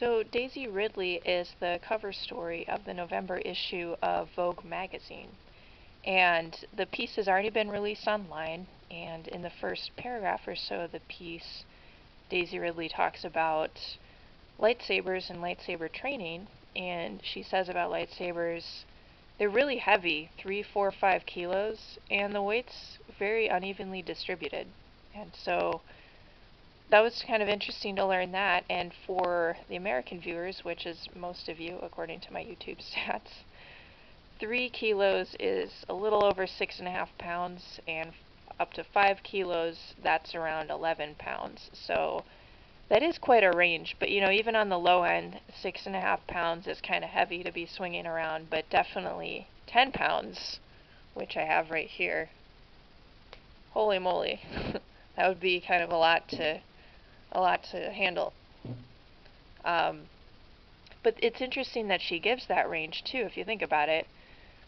So Daisy Ridley is the cover story of the November issue of Vogue magazine. And the piece has already been released online, and in the first paragraph or so of the piece, Daisy Ridley talks about lightsabers and lightsaber training, and she says about lightsabers, they're really heavy, 3, 4, 5 kilos, and the weight's very unevenly distributed. And so that was kind of interesting to learn that, and for the American viewers, which is most of you according to my YouTube stats, 3 kilos is a little over 6.5 pounds, and up to 5 kilos, that's around 11 pounds. So that is quite a range, but even on the low end, 6.5 pounds is kind of heavy to be swinging around, but definitely 10 pounds, which I have right here. Holy moly, that would be kind of a lot to handle. But it's interesting that she gives that range too, if you think about it.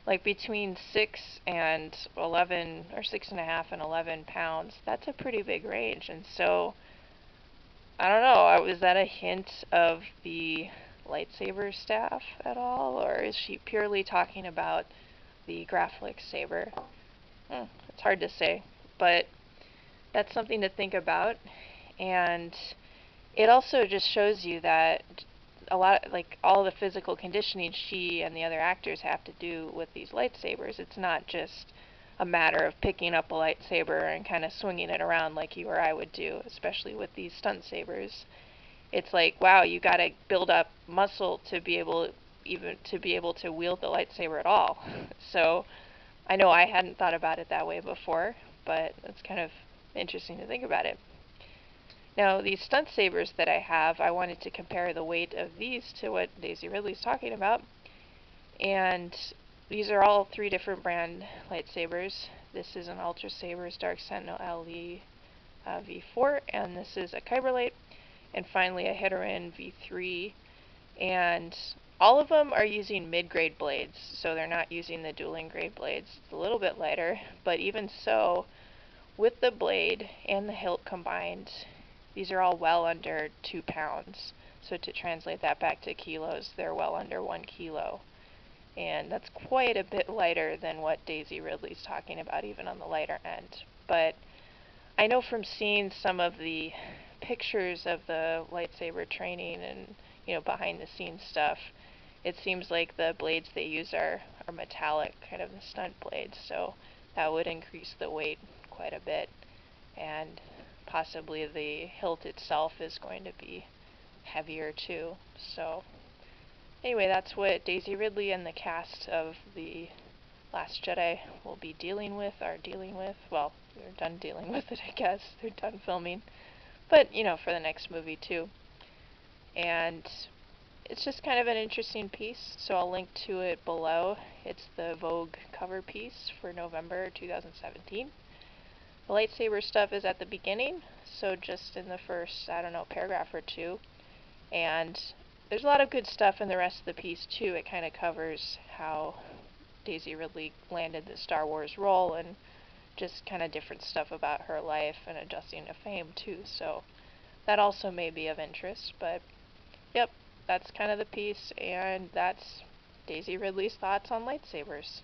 Like between 6 and 11, or 6.5 and 11 pounds, that's a pretty big range. And so, I don't know, is that a hint of the lightsaber staff at all? Or is she purely talking about the graphic saber? It's hard to say, but that's something to think about. And it also just shows you that all the physical conditioning she and the other actors have to do with these lightsabers, it's not just a matter of picking up a lightsaber and kind of swinging it around like you or I would do, especially with these stunt sabers. It's like, wow, you got to build up muscle to be able to wield the lightsaber at all. So I know I hadn't thought about it that way before, but it's kind of interesting to think about it. Now, these stunt sabers that I have, I wanted to compare the weight of these to what Daisy Ridley's talking about. And these are all 3 different brand lightsabers. This is an Ultra Sabers Dark Sentinel LE V4, and this is a Kyber Light, and finally a Heterin V3. And all of them are using mid-grade blades, so they're not using the dueling grade blades. It's a little bit lighter, but even so, with the blade and the hilt combined, these are all well under 2 pounds. So to translate that back to kilos, they're well under 1 kilo. And that's quite a bit lighter than what Daisy Ridley's talking about, even on the lighter end. But I know from seeing some of the pictures of the lightsaber training and behind the scenes stuff, it seems like the blades they use are metallic, kind of the stunt blades, so that would increase the weight quite a bit. And possibly the hilt itself is going to be heavier too. So anyway, that's what Daisy Ridley and the cast of The Last Jedi will be dealing with. Well, they're done dealing with it, I guess. They're done filming. But, for the next movie too. And it's just kind of an interesting piece, so I'll link to it below. It's the Vogue cover piece for November 2017. The lightsaber stuff is at the beginning, so just in the first, paragraph or 2. And there's a lot of good stuff in the rest of the piece too. It kind of covers how Daisy Ridley landed the Star Wars role, and just kind of different stuff about her life and adjusting to fame too. So that also may be of interest, but yep, that's kind of the piece, and that's Daisy Ridley's thoughts on lightsabers.